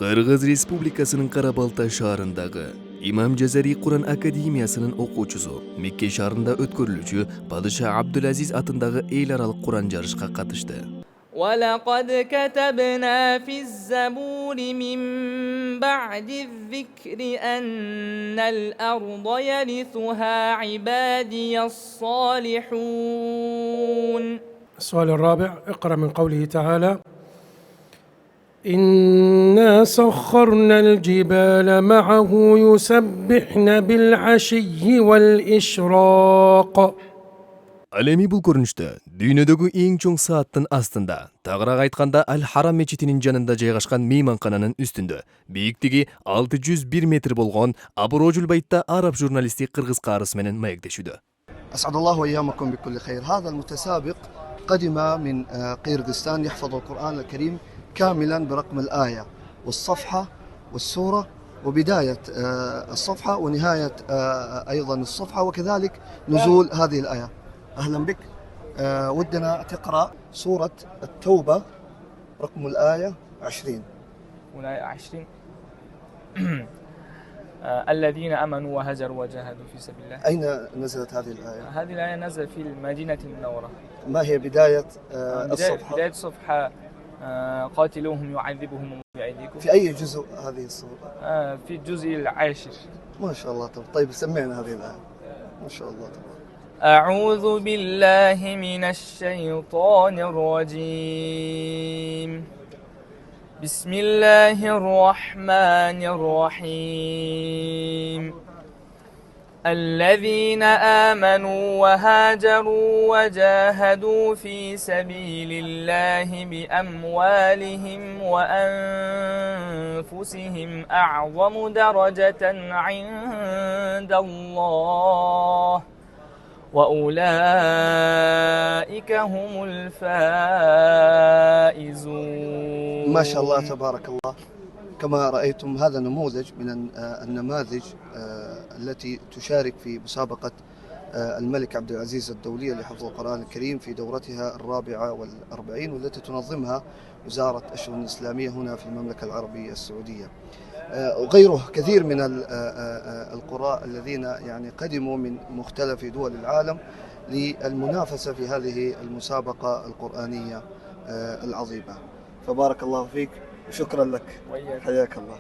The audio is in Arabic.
Qırgız Respublikasının Qarabalta şaharındagı İmam Jazari Kur'an Akademiyasının okuçusu Mekke şaharında ötkөрülүүчү Padişah Abdülaziz atındagı el aralık Kur'an jarışka katıştı. وَلَقَدْ كَتَبْنَا فِي الزَّبُورِ مِنْ بَعْدِ الذِّكْرِ أَنَّ الْأَرْضَ يَرِثُهَا عِبَادِيَ الصَّالِحُونَ. السؤال الرابع، اقرأ من قوله تعالى: إنا سخرنا الجبال معه يسبحن بالعشي والإشراق. Alemi bul көрүнүштө дүйнөдөгү эң чоң сааттын астында, тагыраак айтканда Аль-Харам мечитинин жанында жайгашкан мейманкананын үстүндө бийиктиги 601 метр болгон Абурожул Байтта араб журналисти кыргыз каарысы менен маектешүүдө. أسعد الله أيامكم بكل خير. هذا المتسابق قدم من قيرغستان يحفظ القرآن الكريم كاملا برقم الآية والصفحة والسورة وبداية الصفحة ونهاية أيضا الصفحة وكذلك نزول هذه الآية. أهلا بك. ودنا تقرأ سورة التوبة رقم الآية 20. والآية 20 الذين آمنوا وهاجروا وجاهدوا في سبيل الله. أين نزلت هذه الآية؟ هذه الآية نزلت في المدينة المنورة. ما هي بداية الصفحة؟ بداية الصفحة قاتلوهم يعذبهم بأيديكم. في أي جزء هذه السورة؟ في الجزء العاشر. ما شاء الله. طيب سمعنا هذه الآية. ما شاء الله تبارك. أعوذ بالله من الشيطان الرجيم. بسم الله الرحمن الرحيم. الذين آمنوا وهاجروا وجاهدوا في سبيل الله بأموالهم وأنفسهم أعظم درجة عند الله وأولئك هم الفائزون. ما شاء الله تبارك الله. كما رأيتم هذا نموذج من النماذج التي تشارك في مسابقة الملك عبد العزيز الدولية لحفظ القرآن الكريم في دورتها 44 والتي تنظمها وزارة الشؤون الإسلامية هنا في المملكة العربية السعودية. وغيره كثير من القراء الذين يعني قدموا من مختلف دول العالم للمنافسة في هذه المسابقة القرآنية العظيمة. فبارك الله فيك وشكرا لك. حياك الله.